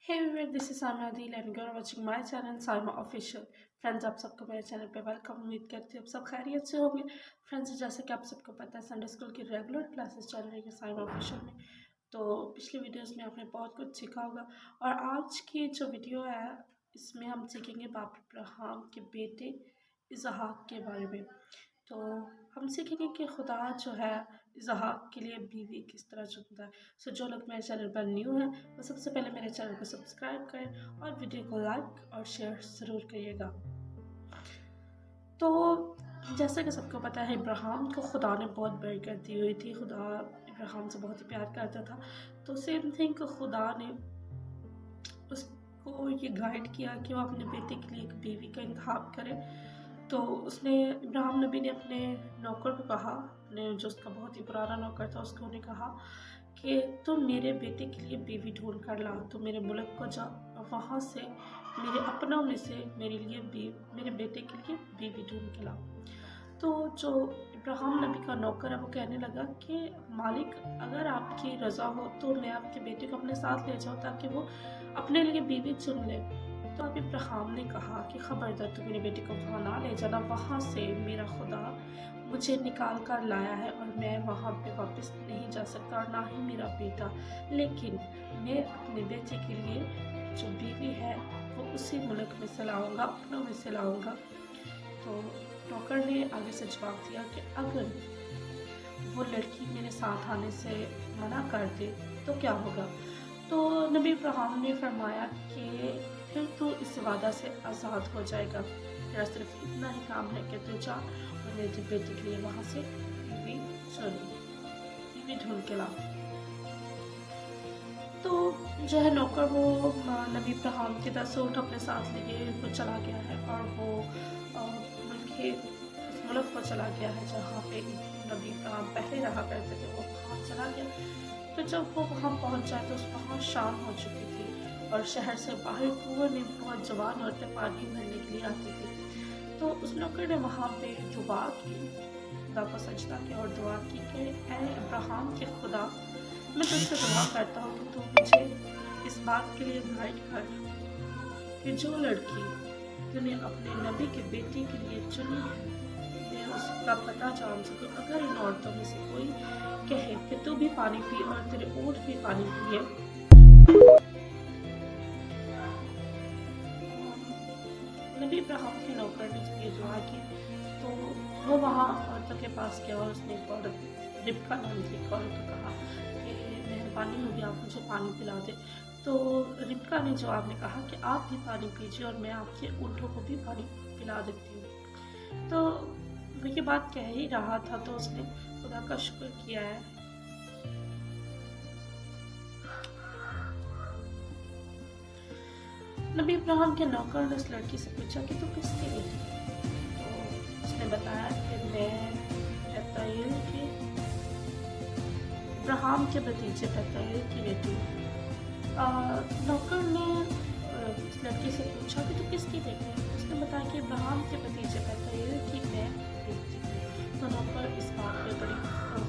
Hey everyone, this is Saima Adeel and you are watching my channel Saima official. Friends, आप सबको मेरे channel पे welcome. उम्मीद करती हूँ आप सब खैरियत से होंगे। फ्रेंड्स, जैसे कि आप सबको पता है, संडे स्कूल की रेगुलर क्लासेस चल रही है साइमा ऑफिशियल में। तो पिछली वीडियोस में आपने बहुत कुछ सीखा होगा और आज की जो वीडियो है इसमें हम सीखेंगे बाप अब्राहम के बेटे इसहाक के बारे में। तो हम सीखेंगे कि खुदा जो है इसहाक के लिए बीवी किस तरह चुनता है। सो जो लोग मेरे चैनल पर न्यू हैं वो सबसे पहले मेरे चैनल को सब्सक्राइब करें और वीडियो को लाइक और शेयर ज़रूर करिएगा। तो जैसा कि सबको पता है, इब्राहिम को खुदा ने बहुत बरकत दी हुई थी। खुदा इब्राहिम से बहुत ही प्यार करता था। तो सेम थिंग खुदा ने उसको ये गाइड किया कि वो अपने बेटे के लिए एक बीवी का इंतखाब करे। तो उसने इब्राहिम नबी ने अपने नौकर को कहा, अपने जो उसका बहुत ही पुराना नौकर था उसको उन्हें कहा कि तुम मेरे बेटे के लिए बीवी ढूंढ कर ला। तो मेरे मुल्क को जा और वहाँ से मेरे अपनों में से मेरे बेटे के लिए बीवी ढूंढ के ला। तो जो इब्राहिम नबी का नौकर है वो कहने लगा कि मालिक, अगर आपकी रज़ा हो तो मैं आपके बेटे को अपने साथ ले जाऊँ ताकि वो अपने लिए बीवी चुन ले। तो अब इब्राहिम ने कहा कि खबरदार, तू मेरे बेटे को वहाँ ना ले जाना। वहाँ से मेरा खुदा मुझे निकाल कर लाया है और मैं वहाँ पे वापस नहीं जा सकता और ना ही मेरा बेटा। लेकिन मैं अपने बेटे के लिए जो बीवी है वो उसी मुल्क में से लाऊँगा, अपनों में से लाऊँगा। तो नौकर ने आगे से जवाब दिया कि अगर वो लड़की मेरे साथ आने से मना कर दे तो क्या होगा। तो नबी इब्राहिम ने फरमाया कि फिर तू इस वादा से आज़ाद हो जाएगा। तेरा सिर्फ इतना ही काम है कि तू जा और मेरे बेटे के लिए वहाँ से बीवी ढूंढ के ला। तो जो है नौकर वो नबी इब्राहिम के 10 ऊँट अपने साथ लिए वो चला गया है और वो उस मुल्क को चला गया है जहाँ पे नबी इब्राहिम पहले रहा करते थे। वो वहाँ चला गया। तो जब वो वहाँ पहुँच जाए तो वहाँ शाम हो चुकी थी और शहर से बाहर कुएं में बहुत जवान औरतें पानी भरने के लिए आती थी। तो उस नौकर ने वहाँ पे दुआ की, खुदा को सजदा किया और दुआ की कि ऐ इब्राहिम के खुदा, मैं तुझसे दुआ करता हूँ कि तू मुझे इस बात के लिए गाइड कर कि जो लड़की तूने अपने नबी के बेटे के लिए चुनी है मैं उसका पता जान सकूँ। अगर इन औरतों में से कोई कहे कि तू भी पानी पी और तेरे ऊँट भी पानी पिए, नबी इब्राहिम के नौकर ने जब ये दुआ की तो वो वहाँ औरतों के पास गया और उसने एक औरत, रिबका नाम की एक औरत को कहा कि मेहरबानी होगी आप मुझे पानी पिला दे। तो रिबका ने जवाब में कहा कि आप भी पानी पीजिए और मैं आपके ऊँटों को भी पानी पिला देती हूँ। तो वो ये बात कह ही रहा था तो उसने खुदा का शुक्र किया है। नबी इब्राहिम के नौकर ने उस लड़की से पूछा कि तू किसकी बेटी है। तो उसने बताया कि मैं बेतूएल की, इब्राहिम के भतीजे बेतूएल की बेटी हूँ। नौकर ने उस लड़की से पूछा कि तू किसकी बेटी है। उसने बताया कि इब्राहिम के भतीजे बेतूएल की मैं बेटी हूँ। तो नौकर इस बात पे बड़ी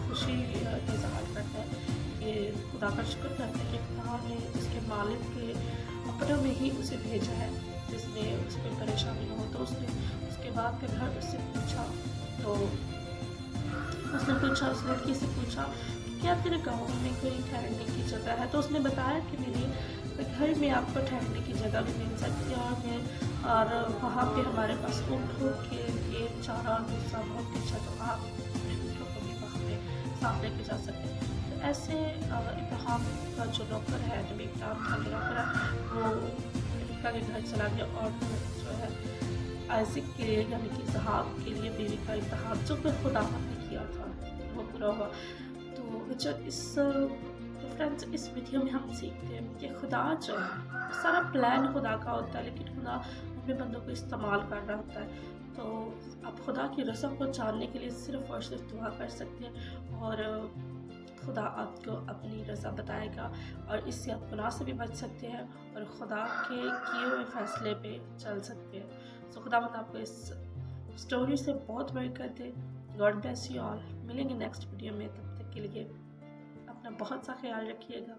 खुशी इजहार करता है कि खुदा का शुक्र करता है कि खुदा ने उसके मालिक के अपनों में ही उसे भेजा है जिसमें उस पर परेशानी हो। तो उसने उसके बाद के घर उससे पूछा, तो उसने पूछा, उस लड़की से पूछा कि क्या तेरे गाँव में कोई ठहरने की जगह है। तो उसने बताया कि मेरे घर में आपको ठहरने की जगह भी मिल सकती है और वहाँ पे हमारे पास ऊँटों के लिए चारा और भूसा बहुत अच्छा, तो आप ऊँटों को भी वहाँ पे साथ लेके जा सकते हैं। तो ऐसे इब्राहिम का जो नौकर है, जो इब्राहिम का जो नौकर है, वो रिबका के घर चला गया और जो है आइज़िक के लिए यानी कि इसहाक के लिए बीवी का इंतखाब जो कि खुदा ने किया था वो पूरा हुआ। तो जो फ्रेंड्स, इस वीडियो में हम सीखते हैं कि खुदा जो है सारा प्लान खुदा का होता है, लेकिन खुदा अपने बंदों को इस्तेमाल कर रहा होता है। तो आप खुदा की रज़ा को जानने के लिए सिर्फ़ और सिर्फ दुआ कर सकते हैं और खुदा आपको अपनी रज़ा बताएगा और इससे आप गुनाह से भी बच सकते हैं और खुदा के किए हुए फ़ैसले पे चल सकते हैं। तो खुदा आपको इस स्टोरी से बहुत बरकत दे। God bless you all. मिलेंगे नेक्स्ट वीडियो में, तब तक के लिए अपना बहुत सा ख्याल रखिएगा।